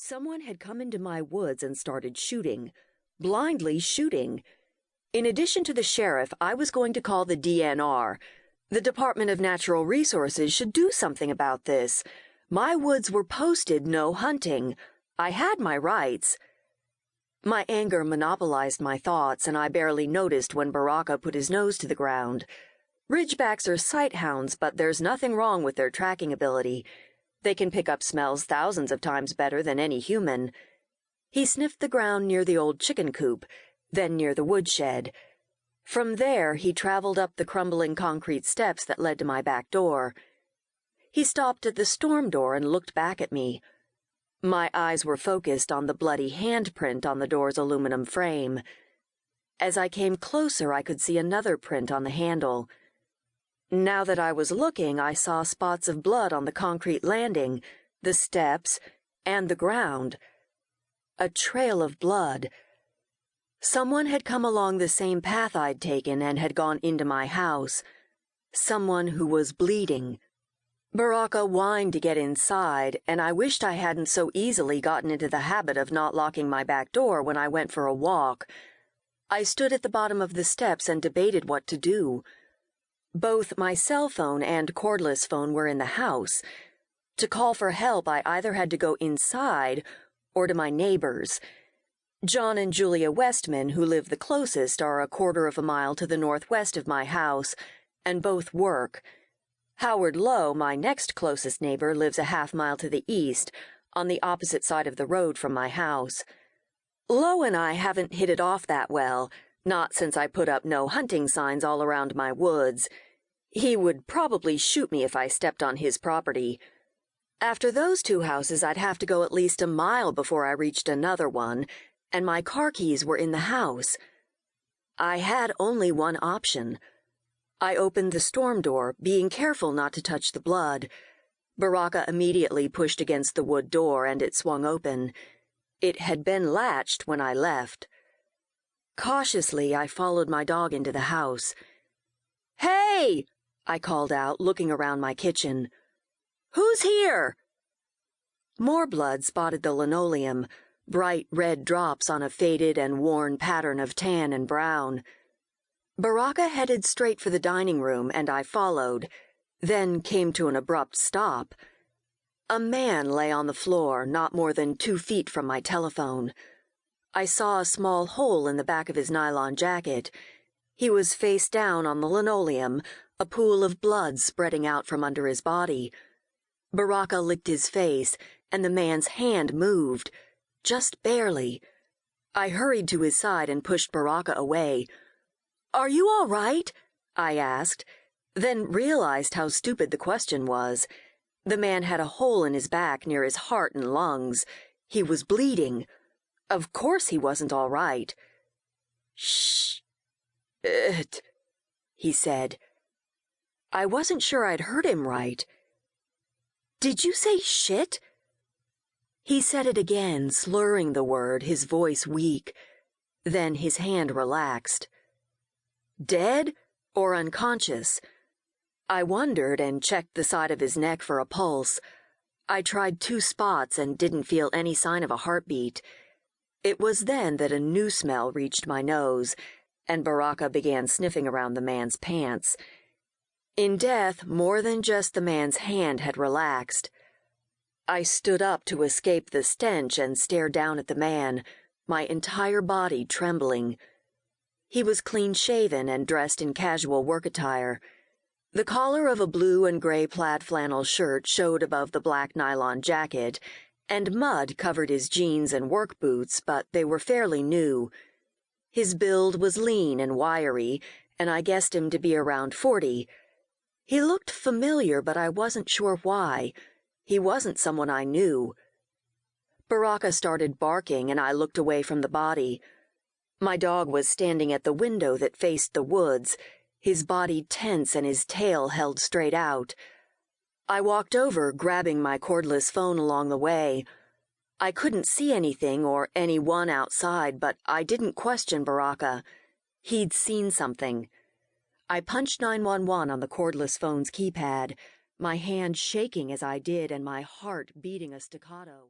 Someone had come into my woods and started shooting. Blindly shooting. In addition to the sheriff, I was going to call the DNR. The Department of Natural Resources should do something about this. My woods were posted no hunting. I had my rights. My anger monopolized my thoughts, and I barely noticed when Baraka put his nose to the ground. Ridgebacks are sight hounds, but there's nothing wrong with their tracking ability. They can pick up smells thousands of times better than any human. He sniffed the ground near the old chicken coop, then near the woodshed. From there, he traveled up the crumbling concrete steps that led to my back door. He stopped at the storm door and looked back at me. My eyes were focused on the bloody handprint on the door's aluminum frame. As I came closer, I could see another print on the handle. Now that I was looking, I saw spots of blood on the concrete landing, the steps, and the ground. A trail of blood. Someone had come along the same path I'd taken and had gone into my house. Someone who was bleeding. Baraka whined to get inside, and I wished I hadn't so easily gotten into the habit of not locking my back door when I went for a walk. I stood at the bottom of the steps and debated what to do. Both my cell phone and cordless phone were in the house. To call for help, I either had to go inside or to my neighbors. John and Julia Westman, who live the closest, are a quarter of a mile to the northwest of my house, and both work. Howard Lowe, my next closest neighbor, lives a half-mile to the east, on the opposite side of the road from my house. Lowe and I haven't hit it off that well, not since I put up no hunting signs all around my woods. He would probably shoot me if I stepped on his property. After those two houses, I'd have to go at least a mile before I reached another one, and my car keys were in the house. I had only one option. I opened the storm door, being careful not to touch the blood. Baraka immediately pushed against the wood door, and it swung open. It had been latched when I left. Cautiously, I followed my dog into the house. "Hey!" I called out, looking around my kitchen. "Who's here?" More blood spotted the linoleum, bright red drops on a faded and worn pattern of tan and brown. Baraka headed straight for the dining room, and I followed, then came to an abrupt stop. A man lay on the floor, not more than 2 feet from my telephone. I saw a small hole in the back of his nylon jacket. He was face down on the linoleum, a pool of blood spreading out from under his body. Baraka licked his face, and the man's hand moved, just barely. I hurried to his side and pushed Baraka away. "Are you all right?" I asked, then realized how stupid the question was. The man had a hole in his back near his heart and lungs. He was bleeding. Of course he wasn't all right. "Shh. He said. I wasn't sure I'd heard him right. "Did you say shit?" He said it again, slurring the word, his voice weak. Then his hand relaxed. Dead or unconscious? I wondered and checked the side of his neck for a pulse. I tried 2 spots and didn't feel any sign of a heartbeat. It was then that a new smell reached my nose, and Baraka began sniffing around the man's pants. In death, more than just the man's hand had relaxed. I stood up to escape the stench and stared down at the man, my entire body trembling. He was clean-shaven and dressed in casual work attire. The collar of a blue and gray plaid flannel shirt showed above the black nylon jacket, and mud covered his jeans and work boots, but they were fairly new. His build was lean and wiry, and I guessed him to be around 40. He looked familiar, but I wasn't sure why. He wasn't someone I knew. Baraka started barking, and I looked away from the body. My dog was standing at the window that faced the woods, his body tense and his tail held straight out. I walked over, grabbing my cordless phone along the way. I couldn't see anything or anyone outside, but I didn't question Baraka. He'd seen something. I punched 911 on the cordless phone's keypad, my hand shaking as I did and my heart beating a staccato.